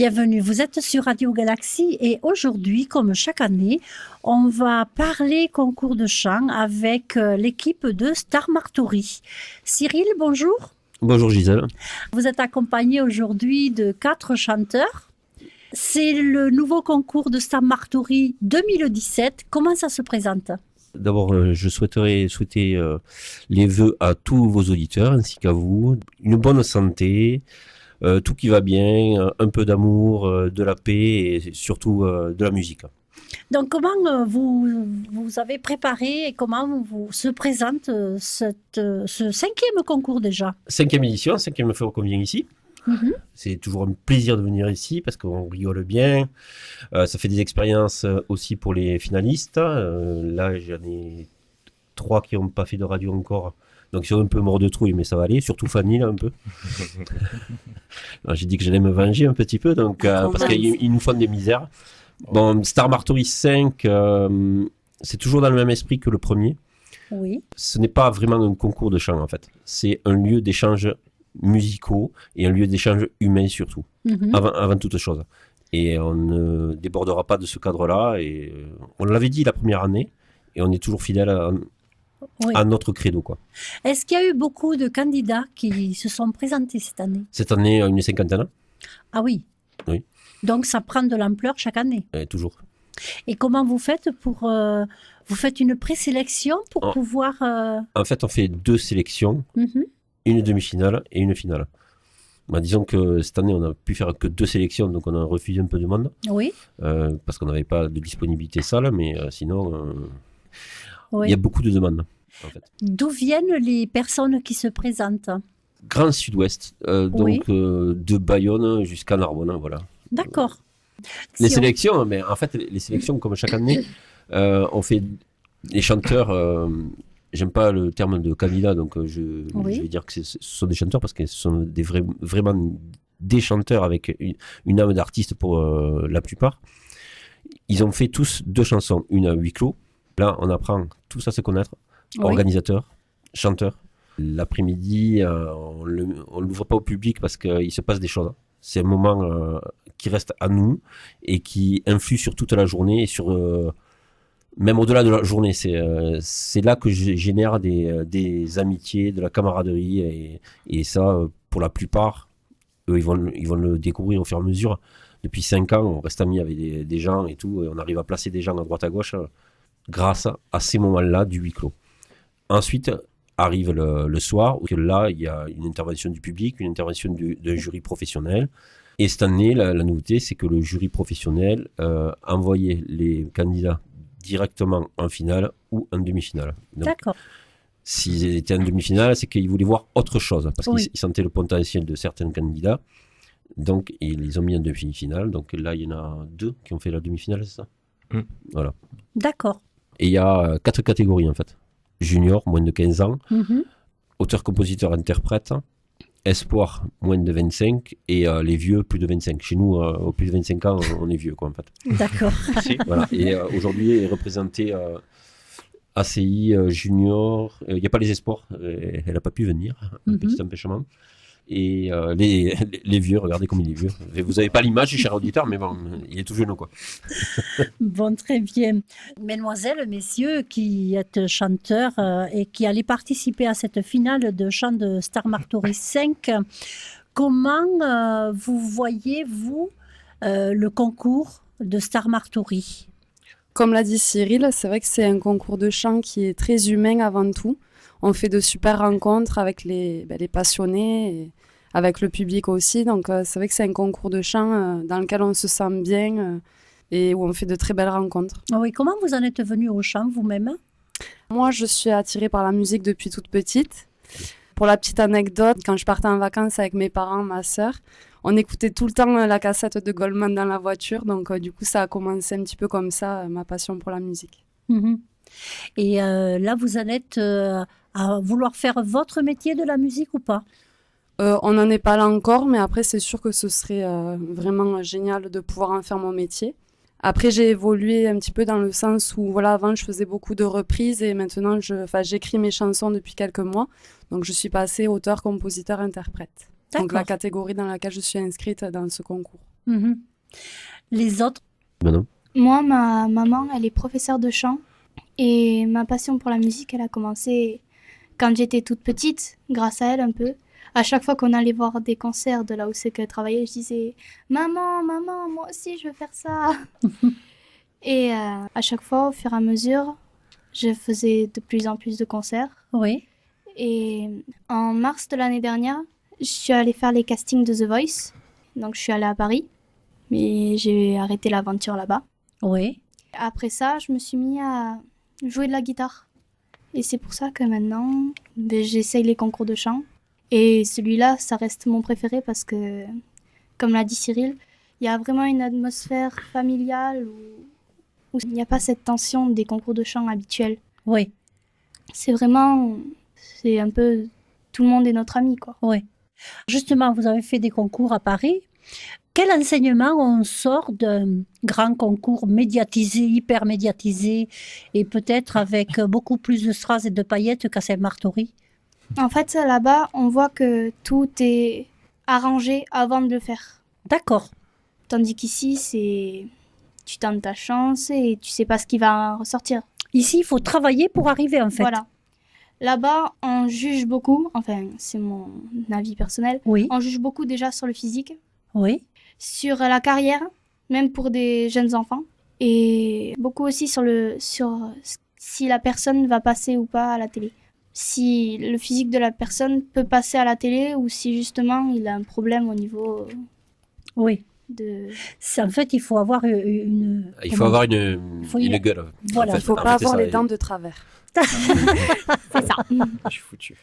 Bienvenue, vous êtes sur Radio Galaxie et aujourd'hui, comme chaque année, on va parler concours de chant avec l'équipe de Star Martory. Cyril, bonjour. Bonjour Gisèle. Vous êtes accompagné aujourd'hui de 4 chanteurs. C'est le nouveau concours de Star Martory 2017. Comment ça se présente ? D'abord, je souhaiterais souhaiter les vœux à tous vos auditeurs ainsi qu'à vous. Une bonne santé, tout qui va bien, un peu d'amour, de la paix et surtout de la musique. Donc, comment vous avez préparé et comment vous se présente ce 5e concours déjà ? 5e édition, 5e fois qu'on vient ici. C'est toujours un plaisir de venir ici parce qu'on rigole bien. Ça fait des expériences aussi pour les finalistes. Là, j'en ai 3 qui n'ont pas fait de radio encore. Donc, ils sont un peu morts de trouille, mais ça va aller. Surtout Fanny, là, un peu. Alors, j'ai dit que j'allais me venger un petit peu, donc, parce qu'ils nous font des misères. Bon, Star Martory 5, c'est toujours dans le même esprit que le premier. Oui. Ce n'est pas vraiment un concours de chant, en fait. C'est un lieu d'échange musicaux et un lieu d'échange humain surtout, avant toute chose. Et on ne débordera pas de ce cadre-là. Et on l'avait dit la première année, et on est toujours fidèle à notre credo, quoi. Est-ce qu'il y a eu beaucoup de candidats qui se sont présentés cette année ? Cette année, une cinquantaine. Ah oui. Oui. Donc ça prend de l'ampleur chaque année. Toujours. Et comment vous faites pour vous faites une présélection pour pouvoir En fait, on fait 2 sélections. Une demi-finale et une finale. Disons que cette année, on n'a pu faire que 2 sélections, donc on a refusé un peu de monde. Oui. Parce qu'on n'avait pas de disponibilité salle, mais sinon, oui. Il y a beaucoup de demandes. En fait. D'où viennent les personnes qui se présentent ? Grand Sud-Ouest, donc de Bayonne jusqu'à Narbonne, voilà. D'accord. Les sélections, mais en fait, les sélections, comme chaque année, on fait les chanteurs. J'aime pas le terme de candidat, donc je vais dire que ce sont des chanteurs parce que ce sont vraiment des chanteurs avec une âme d'artiste pour la plupart. Ils ont fait tous 2 chansons, une à huis clos. Là, on apprend tous à se connaître, organisateurs, chanteurs. L'après-midi, on ne l'ouvre pas au public parce qu'il se passe des choses. C'est un moment qui reste à nous et qui influe sur toute la journée et sur... même au-delà de la journée, c'est là que je génère des amitiés, de la camaraderie et ça, pour la plupart, eux, ils vont le découvrir au fur et à mesure. Depuis 5 ans, on reste amis avec des gens et tout, et on arrive à placer des gens à droite à gauche grâce à ces moments-là du huis clos. Ensuite, arrive le soir, où là, il y a une intervention du public, une intervention d'un jury professionnel. Et cette année, la nouveauté, c'est que le jury professionnel envoyait les candidats directement en finale ou en demi-finale. Donc, d'accord. S'ils étaient en demi-finale, c'est qu'ils voulaient voir autre chose, parce qu'ils sentaient le potentiel de certains candidats. Donc, ils les ont mis en demi-finale. Donc là, il y en a 2 qui ont fait la demi-finale, c'est ça ? Voilà. D'accord. Et il y a 4 catégories, en fait. Junior, moins de 15 ans. Auteur, compositeur, interprète. Espoir, moins de 25, et les vieux, plus de 25. Chez nous, au plus de 25 ans, on est vieux, quoi, en fait. D'accord. Voilà. Et aujourd'hui est représenté ACI Junior. Il n'y a pas les espoirs, elle n'a pas pu venir, un petit empêchement. Et les vieux, regardez comme il est vieux. Vous n'avez pas l'image, cher auditeur, mais bon, il est tout jeune, quoi. Bon, très bien. Mesdemoiselles, messieurs, qui êtes chanteurs et qui allez participer à cette finale de chant de Star Martory 5, comment vous voyez-vous le concours de Star Martory ? Comme l'a dit Cyril, c'est vrai que c'est un concours de chant qui est très humain avant tout. On fait de super rencontres avec les passionnés, et avec le public aussi. Donc c'est vrai que c'est un concours de chant dans lequel on se sent bien et où on fait de très belles rencontres. Oui, comment vous en êtes venue au chant vous-même ? Moi, je suis attirée par la musique depuis toute petite. Pour la petite anecdote, quand je partais en vacances avec mes parents, ma sœur, on écoutait tout le temps la cassette de Goldman dans la voiture. Donc du coup, ça a commencé un petit peu comme ça, ma passion pour la musique. Et là, vous en êtes à vouloir faire votre métier de la musique ou pas ? On n'en est pas là encore, mais après, c'est sûr que ce serait vraiment génial de pouvoir en faire mon métier. Après, j'ai évolué un petit peu dans le sens où, voilà, avant, je faisais beaucoup de reprises et maintenant, j'écris mes chansons depuis quelques mois. Donc, je suis passée auteur, compositeur, interprète. Donc, la catégorie dans laquelle je suis inscrite dans ce concours. Mhm. Les autres? Non. Moi, ma maman, elle est professeure de chant. Et ma passion pour la musique, elle a commencé quand j'étais toute petite, grâce à elle un peu. À chaque fois qu'on allait voir des concerts de là où c'est qu'elle travaillait, je disais « Maman, moi aussi je veux faire ça !» Et à chaque fois, au fur et à mesure, je faisais de plus en plus de concerts. Oui. Et en mars de l'année dernière, je suis allée faire les castings de The Voice. Donc je suis allée à Paris, mais j'ai arrêté l'aventure là-bas. Oui. Après ça, je me suis mis à jouer de la guitare. Et c'est pour ça que maintenant, j'essaye les concours de chant. Et celui-là, ça reste mon préféré parce que, comme l'a dit Cyril, il y a vraiment une atmosphère familiale où il n'y a pas cette tension des concours de chant habituels. Oui. C'est un peu, tout le monde est notre ami, quoi. Oui. Justement, vous avez fait des concours à Paris. Quel enseignement on sort d'un grand concours médiatisé, hyper médiatisé, et peut-être avec beaucoup plus de strass et de paillettes qu'à Saint-Martory? En fait, là-bas, on voit que tout est arrangé avant de le faire. D'accord. Tandis qu'ici, tu tentes ta chance et tu sais pas ce qui va ressortir. Ici, il faut travailler pour arriver, en fait. Voilà. Là-bas, on juge beaucoup, enfin, c'est mon avis personnel, Oui. on juge beaucoup déjà sur le physique, Oui. sur la carrière, même pour des jeunes enfants, et beaucoup aussi sur si la personne va passer ou pas à la télé. Si le physique de la personne peut passer à la télé ou si justement il a un problème au niveau Oui. de... En fait, il faut avoir une... Il faut avoir une gueule. Voilà. En fait, Il faut en pas fait, c'est avoir ça, les dents de travers. C'est ça. Je suis foutu.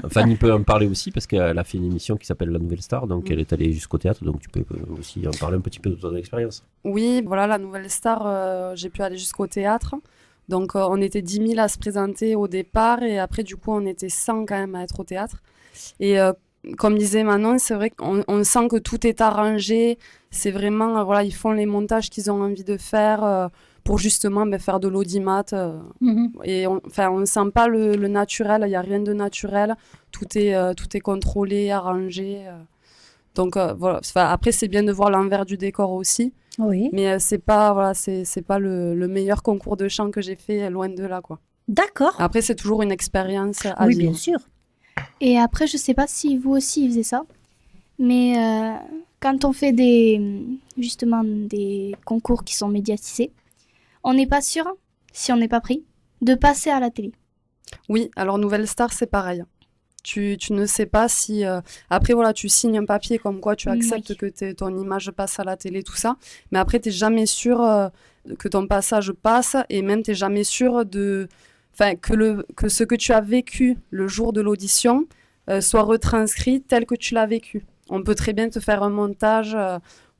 Fanny peut en parler aussi parce qu'elle a fait une émission qui s'appelle La Nouvelle Star, donc elle est allée jusqu'au théâtre, donc tu peux aussi en parler un petit peu de ton expérience. Oui, voilà, La Nouvelle Star, j'ai pu aller jusqu'au théâtre. Donc on était 10 000 à se présenter au départ et après du coup on était 100 quand même à être au théâtre. Et comme disait Manon, c'est vrai qu'on sent que tout est arrangé. C'est vraiment, voilà, ils font les montages qu'ils ont envie de faire pour justement faire de l'audimat. Et on ne sent pas le naturel, il n'y a rien de naturel. Tout est contrôlé, arrangé. Donc voilà. Après, c'est bien de voir l'envers du décor aussi. Oui. Mais c'est pas le meilleur concours de chant que j'ai fait, loin de là, quoi. D'accord. Après, c'est toujours une expérience à Oui, vivre. bien sûr. Et après, je sais pas si vous aussi faisiez ça, mais quand on fait justement des concours qui sont médiatisés, on n'est pas sûr, si on n'est pas pris, de passer à la télé. Oui, alors Nouvelle Star, c'est pareil. Tu ne sais pas si... Après, voilà, tu signes un papier comme quoi tu acceptes que ton image passe à la télé, tout ça. Mais après, tu n'es jamais sûr que ton passage passe et même tu n'es jamais sûr que ce que tu as vécu le jour de l'audition soit retranscrit tel que tu l'as vécu. On peut très bien te faire un montage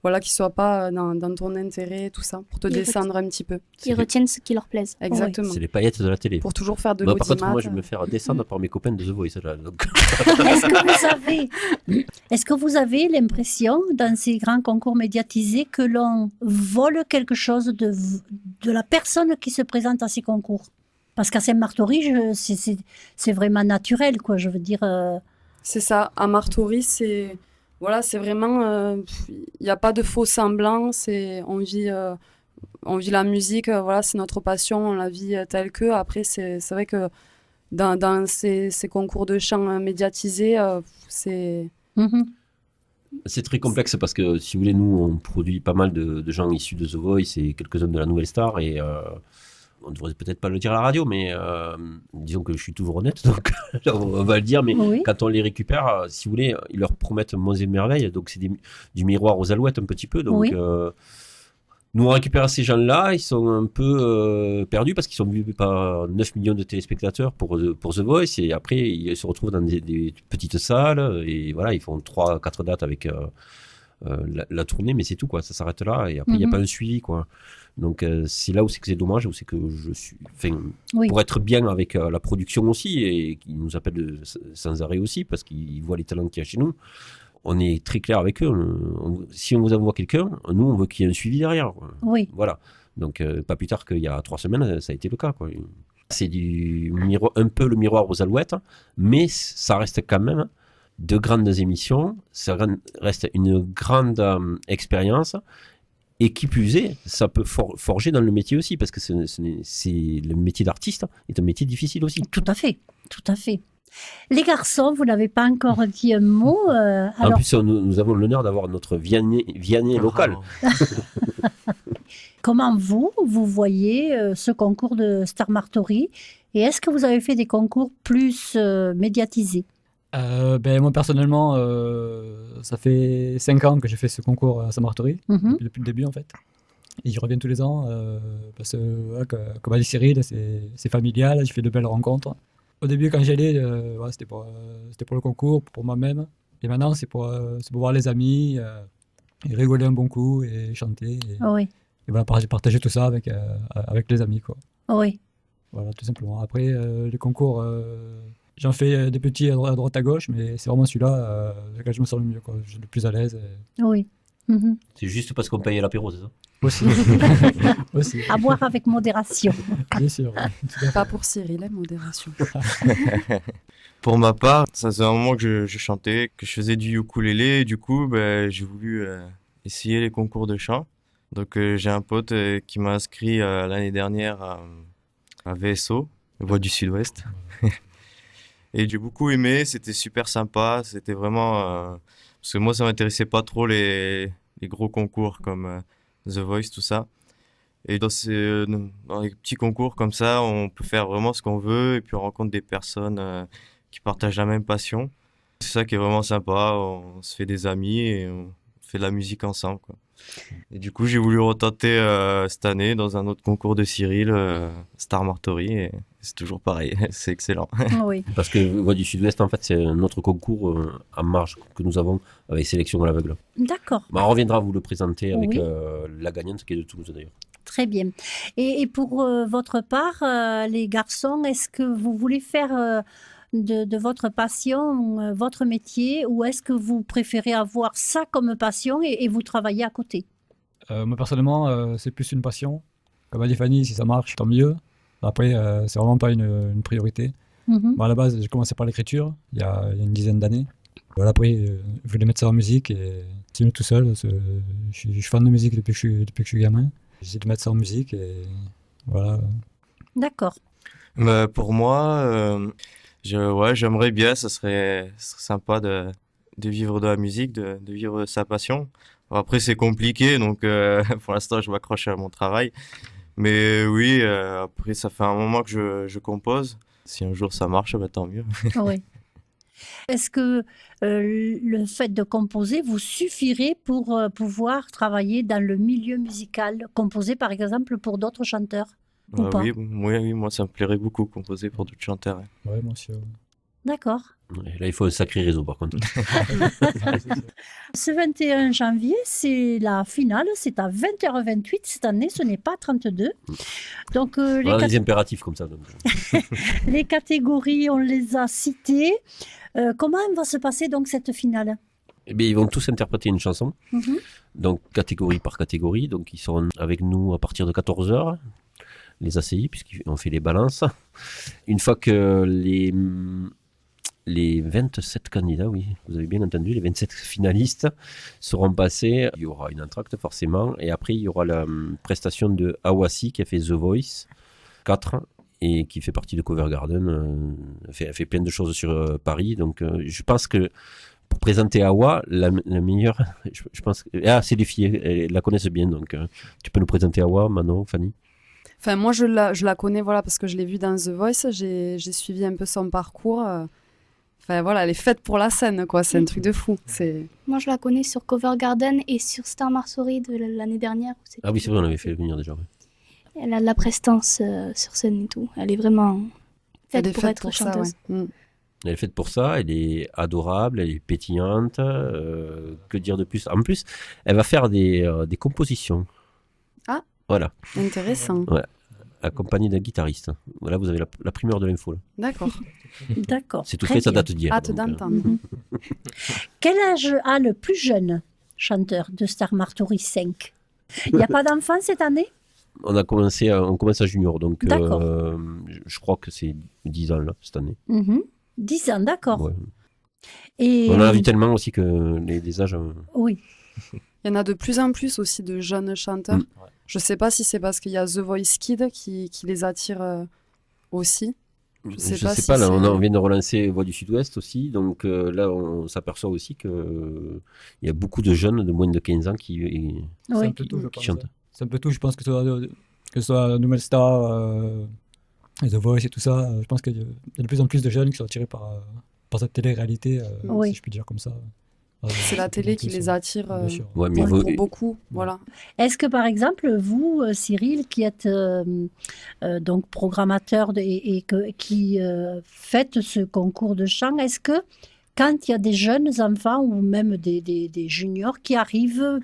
qui ne soit pas dans ton intérêt, tout ça, pour te descendre un petit peu. Ils retiennent ce qui leur plaise. Exactement. C'est les paillettes de la télé. Pour toujours faire de Par l'audimat. contre, moi, je vais me faire descendre par mes copains de The Voice. Là, donc... Est-ce que vous avez l'impression, dans ces grands concours médiatisés, que l'on vole quelque chose de la personne qui se présente à ces concours? Parce qu'à Saint-Martory, c'est vraiment naturel, quoi. Je veux dire... C'est ça. À Martory, c'est vraiment... Il n'y a pas de faux semblants. On vit la musique, c'est notre passion, on la vit telle que. Après, c'est vrai que dans ces concours de chant médiatisés, c'est... C'est très complexe parce que, si vous voulez, nous, on produit pas mal de gens issus de The Voice et quelques-uns de la Nouvelle Star et... on ne devrait peut-être pas le dire à la radio, mais disons que je suis toujours honnête, donc on va le dire, mais oui. Quand on les récupère, si vous voulez, ils leur promettent monts et merveilles, donc c'est du miroir aux alouettes un petit peu, donc oui. Nous on récupère ces gens-là, ils sont un peu perdus parce qu'ils sont vus par 9 millions de téléspectateurs pour The Voice, et après ils se retrouvent dans des petites salles, et voilà, ils font 3-4 dates avec... la tournée, mais c'est tout, quoi. Ça s'arrête là et après il n'y a pas un suivi, quoi. Donc c'est là où c'est dommage, où c'est que je suis, pour être bien avec la production aussi, et qui nous appelle sans arrêt aussi parce qu'ils voient les talents qu'il y a chez nous. On est très clair avec eux. Si on vous envoie quelqu'un, nous on veut qu'il y ait un suivi derrière, quoi. Oui. Voilà. Donc pas plus tard qu'il y a 3 semaines, ça a été le cas, quoi. C'est un peu le miroir aux alouettes, mais ça reste quand même 2 grandes émissions, ça reste une grande expérience. Et qui plus est, ça peut forger dans le métier aussi, parce que le métier d'artiste est un métier difficile aussi. Tout à fait, tout à fait. Les garçons, vous n'avez pas encore dit un mot. En plus, nous avons l'honneur d'avoir notre Vianney local. Comment vous voyez ce concours de Star Martory, et est-ce que vous avez fait des concours plus médiatisés? Moi personnellement, ça fait 5 ans que j'ai fait ce concours à Star Martory, depuis le début en fait. Et j'y reviens tous les ans parce que, comme a dit Cyril, c'est familial, j'ai fait de belles rencontres. Au début, quand j'y allais, c'était pour le concours, pour moi-même. Et maintenant, c'est pour voir les amis, et rigoler un bon coup et chanter. Et voilà, partager tout ça avec les amis, quoi. Oui. Voilà, tout simplement. Après, les concours, j'en fais des petits à droite à gauche, mais c'est vraiment celui-là lequel je me sens le mieux, quoi. Je suis le plus à l'aise. Oui. C'est juste parce qu'on payait l'apéro, c'est ça? Aussi. Aussi. À boire avec modération. Bien sûr. Pas pour Cyril, la modération. Pour ma part, ça c'est un moment que je chantais, que je faisais du ukulélé, et du coup, j'ai voulu essayer les concours de chant. Donc j'ai un pote qui m'a inscrit l'année dernière à VSO, Voix du Sud-Ouest. Et j'ai beaucoup aimé, c'était super sympa, c'était vraiment... parce que moi, ça m'intéressait pas trop les gros concours comme The Voice, tout ça. Et dans les petits concours comme ça, on peut faire vraiment ce qu'on veut et puis on rencontre des personnes qui partagent la même passion. C'est ça qui est vraiment sympa, on se fait des amis et on fait de la musique ensemble, quoi. Et du coup, j'ai voulu retenter cette année dans un autre concours de Cyril, Star Martory, et c'est toujours pareil, c'est excellent. Oui. Parce que Voix du Sud-Ouest, en fait, c'est un autre concours en marge que nous avons avec Sélection à l'aveugle. D'accord. On reviendra vous le présenter avec la gagnante qui est de Toulouse d'ailleurs. Très bien. Et pour votre part, les garçons, est-ce que vous voulez faire de votre passion votre métier, ou est-ce que vous préférez avoir ça comme passion et vous travaillez à côté? Moi personnellement, c'est plus une passion. Comme a dit Fanny, si ça marche, tant mieux. Après, c'est vraiment pas une priorité. À la base, j'ai commencé par l'écriture il y a une dizaine d'années. Voilà, après, je voulais mettre ça en musique et continuer tout seul. Je suis fan de musique depuis que je suis gamin. J'essaie de mettre ça en musique et voilà. D'accord. Pour moi, j'aimerais bien, ça serait sympa de vivre de la musique, de vivre sa passion. Après, c'est compliqué, donc pour l'instant, je m'accroche à mon travail. Mais oui, après, ça fait un moment que je compose. Si un jour ça marche, tant mieux. Oui. Est-ce que le fait de composer vous suffirait pour pouvoir travailler dans le milieu musical, composer par exemple pour d'autres chanteurs ou pas? Oui, moi ça me plairait beaucoup composer pour d'autres chanteurs. Ouais, moi aussi. D'accord. Et là, il faut un sacré réseau par contre. Ce 21 janvier, c'est la finale, c'est à 20h28 cette année, ce n'est pas 32. Donc, des impératifs comme ça. Donc. Les catégories, on les a citées. Comment va se passer donc cette finale? Eh bien, ils vont tous interpréter une chanson, donc catégorie par catégorie. Donc, ils seront avec nous à partir de 14h, les ACI, puisqu'on fait les balances. Une fois que les 27 candidats, oui, vous avez bien entendu, les 27 finalistes seront passés, il y aura une entracte forcément, et après il y aura la prestation de Awasi qui a fait The Voice 4 et qui fait partie de Cover Garden, elle fait plein de choses sur Paris, donc je pense que pour présenter Awa, la meilleure, je pense, c'est les filles, elles la connaissent bien, donc tu peux nous présenter Awa, Manon, Fanny? Enfin, moi je la connais, voilà, parce que je l'ai vue dans The Voice, j'ai suivi un peu son parcours. Enfin voilà, elle est faite pour la scène, quoi. C'est un truc de fou. Moi, je la connais sur Cover Garden et sur Star Martory de l'année dernière. Ah oui, c'est vrai, on avait fait venir déjà. Ouais. Elle a de la prestance sur scène et tout. Elle est vraiment faite pour être chanteuse. Ça, ouais. Elle est faite pour ça, elle est adorable, elle est pétillante. Que dire de plus? En plus, elle va faire des compositions. Ah, voilà. Intéressant. Ouais. Accompagnée d'un guitariste. Voilà, vous avez la primeur de l'info. Là. D'accord. D'accord. C'est tout fait, ça date d'hier. Hâte d'entendre. Quel âge a le plus jeune chanteur de Star Martory 5? Il n'y a pas d'enfant cette année? On commence à junior, donc je crois que c'est 10 ans là, cette année. 10 ans, d'accord. Ouais. Et on en a vu tellement aussi que les âges... Oui. Il y en a de plus en plus aussi de jeunes chanteurs. Je sais pas si c'est parce qu'il y a The Voice Kids qui les attire aussi. Je sais pas, là, on vient de relancer Voix du Sud-Ouest aussi, donc là on s'aperçoit aussi qu'il y a beaucoup de jeunes de moins de 15 ans qui chantent. C'est un peu tout, je pense que ce soit Nouvelle Star, The Voice et tout ça, je pense qu'il y a de plus en plus de jeunes qui sont attirés par cette télé-réalité, si je puis dire comme ça. C'est la télé qui les attire pour beaucoup. Voilà. Est-ce que par exemple, vous, Cyril, qui êtes donc programmateur qui faites ce concours de chant, est-ce que quand il y a des jeunes enfants ou même des juniors qui arrivent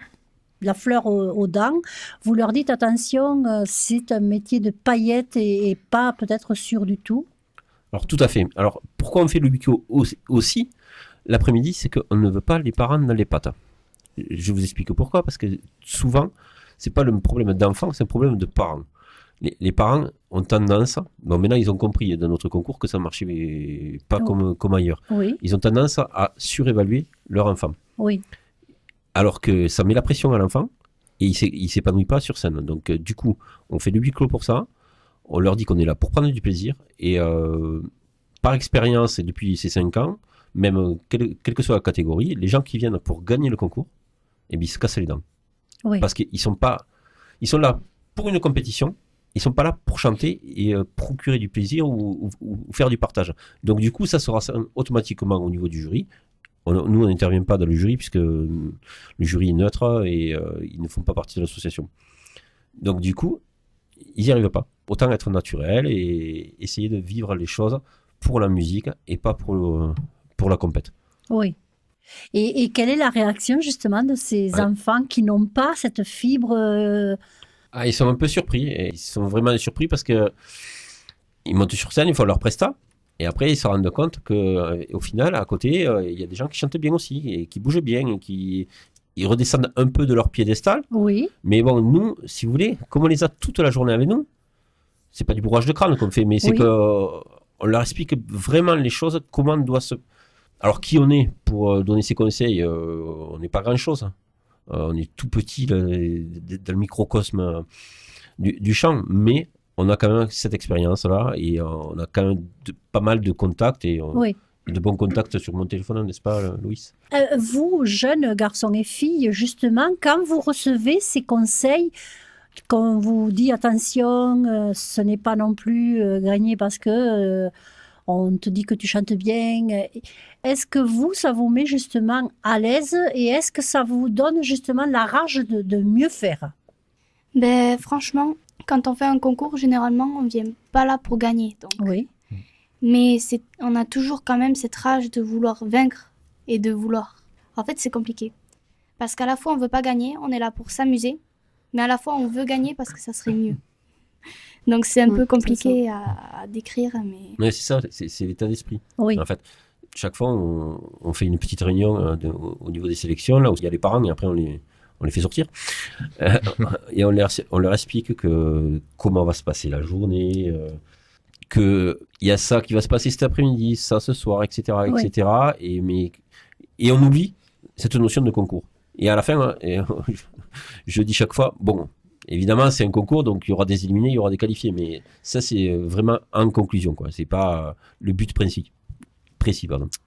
la fleur aux dents, vous leur dites attention, c'est un métier de paillettes et pas peut-être sûr du tout? Alors tout à fait. Alors pourquoi on fait le Wikio aussi l'après-midi, c'est qu'on ne veut pas les parents dans les pattes. Je vous explique pourquoi, parce que souvent, c'est pas le problème d'enfants, c'est un problème de parents. Les parents ont tendance, bon maintenant ils ont compris dans notre concours que ça ne marchait pas comme ailleurs. Oui. Ils ont tendance à surévaluer leur enfant. Oui. Alors que ça met la pression à l'enfant et il s'épanouit pas sur scène. Donc du coup, on fait le huis clos pour ça. On leur dit qu'on est là pour prendre du plaisir et par expérience et depuis ces 5 ans, même quelle que soit la catégorie, les gens qui viennent pour gagner le concours, ils se cassent les dents. Oui. Parce qu'ils sont là pour une compétition, ils sont pas là pour chanter et procurer du plaisir ou faire du partage. Donc du coup, ça sera automatiquement au niveau du jury. Nous, on n'intervient pas dans le jury puisque le jury est neutre et ils ne font pas partie de l'association. Donc du coup, ils n'y arrivent pas. Autant être naturel et essayer de vivre les choses pour la musique et pas pour la compète. Oui. Et quelle est la réaction justement de ces enfants qui n'ont pas cette fibre Ils sont un peu surpris. Et ils sont vraiment surpris parce que ils montent sur scène, ils font leur presta. Et après, ils se rendent compte qu'au final, à côté, il y a des gens qui chantent bien aussi et qui bougent bien et ils redescendent un peu de leur piédestal. Oui. Mais bon, nous, si vous voulez, comme on les a toute la journée avec nous, c'est pas du bourrage de crâne qu'on fait, mais c'est qu'on leur explique vraiment les choses, comment on doit se... Alors, qui on est pour donner ces conseils on n'est pas grand-chose. On est tout petit dans le microcosme du chant, mais on a quand même cette expérience-là et on a quand même pas mal de contacts et de bons contacts sur mon téléphone, n'est-ce pas, Louis? Vous, jeunes garçons et filles, justement, quand vous recevez ces conseils, quand vous dit attention, ce n'est pas non plus gagné parce que on te dit que tu chantes bien, est-ce que ça vous met justement à l'aise et est-ce que ça vous donne justement la rage de mieux faire? Ben, franchement, quand on fait un concours, généralement, on ne vient pas là pour gagner. Donc. Oui. Mais on a toujours quand même cette rage de vouloir vaincre et de vouloir... En fait, c'est compliqué. Parce qu'à la fois, on ne veut pas gagner, on est là pour s'amuser, mais à la fois, on veut gagner parce que ça serait mieux. Donc, c'est un peu compliqué à décrire. Mais c'est ça, c'est l'état d'esprit. Oui. En fait, chaque fois, on fait une petite réunion au niveau des sélections, là où il y a les parents, et après, on les fait sortir. Et on leur explique comment va se passer la journée, qu'il y a ça qui va se passer cet après-midi, ça ce soir, etc. etc. Et on oublie cette notion de concours. Et à la fin, je dis chaque fois, bon, évidemment, c'est un concours, donc il y aura des éliminés, il y aura des qualifiés, mais ça, c'est vraiment en conclusion, quoi. C'est pas le but précis.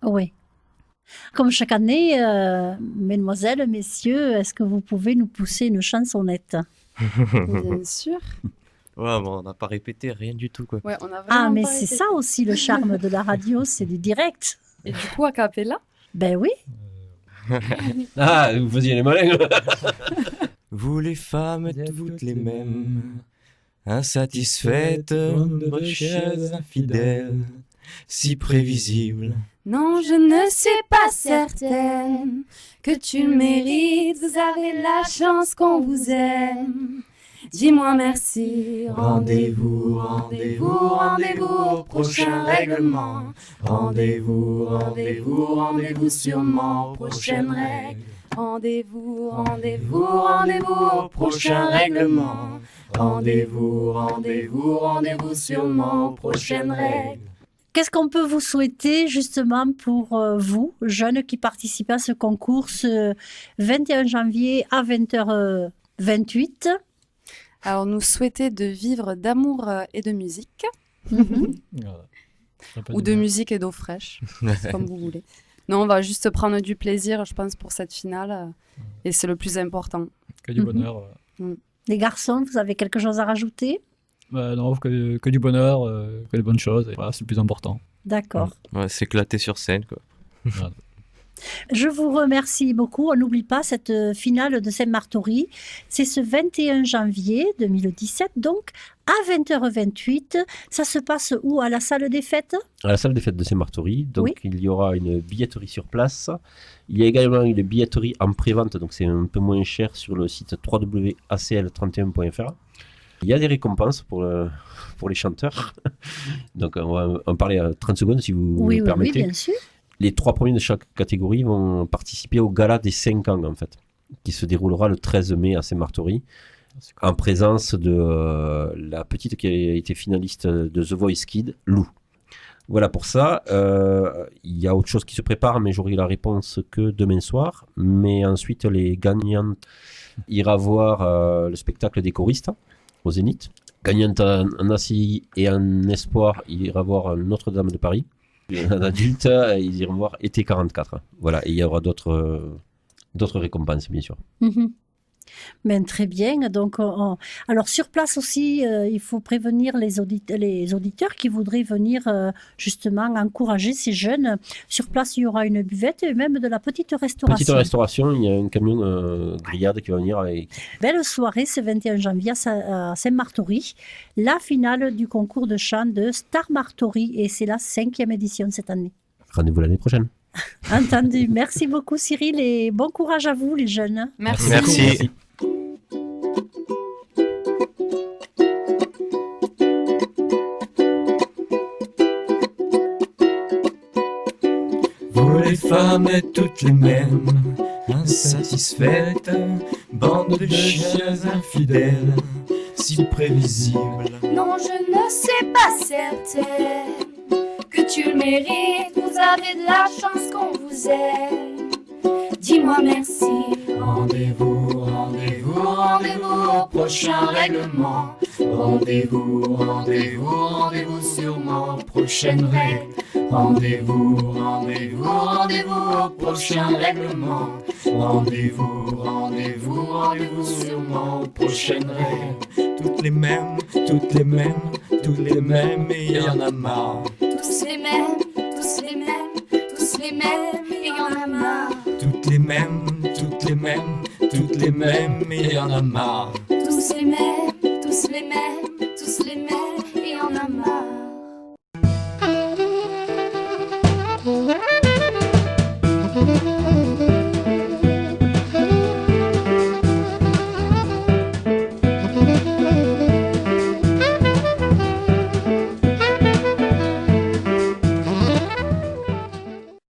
Oui. Comme chaque année, mesdemoiselles, messieurs, est-ce que vous pouvez nous pousser une chansonnette? Bien sûr. Ouais, bon, on n'a pas répété rien du tout, quoi. Ouais, on a vraiment mais pas c'est répété. ça aussi le charme de la radio, c'est du direct. Et du coup, a cappella? Ben oui. Vous faisiez les malins. Vous les femmes êtes toutes les mêmes, insatisfaites, chères, infidèles, si prévisibles. Non, je ne suis pas certaine que tu le mérites. Vous avez la chance qu'on vous aime. Dis-moi merci. Rendez-vous, rendez-vous, rendez-vous au prochain règlement. Rendez-vous, rendez-vous, rendez-vous sûrement aux prochaines règles. Rendez-vous, rendez-vous, rendez-vous au prochain règlement. Rendez-vous, rendez-vous, rendez-vous sûrement aux prochaines règles. Qu'est-ce qu'on peut vous souhaiter justement pour vous, jeunes qui participez à ce concours ce 21 janvier à 20h28? Alors, nous souhaiter de vivre d'amour et de musique. Ou de musique et d'eau fraîche, c'est comme vous voulez. Non, on va juste prendre du plaisir, je pense, pour cette finale. Et c'est le plus important. Que du bonheur. Les garçons, vous avez quelque chose à rajouter? Non, que du bonheur, que des bonnes choses. Et voilà, c'est le plus important. D'accord. Ouais, s'éclater sur scène, quoi. Voilà. Je vous remercie beaucoup. On n'oublie pas cette finale de Saint-Martory. C'est ce 21 janvier 2017, donc à 20h28. Ça se passe où? À la salle des fêtes? À la salle des fêtes de Saint-Martory. Donc Oui. il y aura une billetterie sur place. Il y a également une billetterie en pré-vente, donc c'est un peu moins cher sur le site www.acl31.fr. Il y a des récompenses pour les chanteurs. Donc on va en parler à 30 secondes si vous Oui, me oui, permettez. oui, bien sûr. Les 3 premiers de chaque catégorie vont participer au gala des 5 ans, en fait, qui se déroulera le 13 mai à Saint-Martory, en présence de la petite qui a été finaliste de The Voice Kids, Lou. Voilà pour ça. Il y a autre chose qui se prépare, mais j'aurai la réponse que demain soir. Mais ensuite, les gagnantes ira voir le spectacle des choristes au Zénith. Gagnante en ACI et en Espoir, il ira voir Notre-Dame de Paris. En adulte, ils iront voir Été 44. Voilà, et il y aura d'autres récompenses, bien sûr. Ben, très bien. Donc, alors, sur place aussi, il faut prévenir les auditeurs qui voudraient venir justement encourager ces jeunes. Sur place, il y aura une buvette et même de la petite restauration. Petite restauration, il y a un camion grillade qui va venir avec... Belle soirée ce 21 janvier à Saint-Martory. La finale du concours de chant de Star Martory et c'est la 5e édition cette année. Rendez-vous l'année prochaine. Entendu. Merci beaucoup Cyril et bon courage à vous les jeunes. Merci. Merci. Vous les femmes êtes toutes les mêmes, insatisfaites, bande de chiens infidèles, si prévisibles. Non, je ne sais pas certaine que tu le mérites. Vous avez de la chance qu'on vous aime. Dis-moi merci. Rendez-vous, rendez-vous, rendez-vous au prochain règlement. Rendez-vous, rendez-vous, rendez-vous sûrement, prochaine règle. Rendez-vous, rendez-vous, rendez-vous au prochain règlement. Rendez-vous, rendez-vous, rendez-vous sûrement, prochaine règle. Toutes les mêmes, toutes les mêmes, toutes les mêmes, et il y en a marre. Tous les mêmes, tous les mêmes, tous les mêmes, et y en a marre. Toutes les mêmes, toutes les mêmes, toutes les mêmes, et il y en a marre. Tous les mêmes.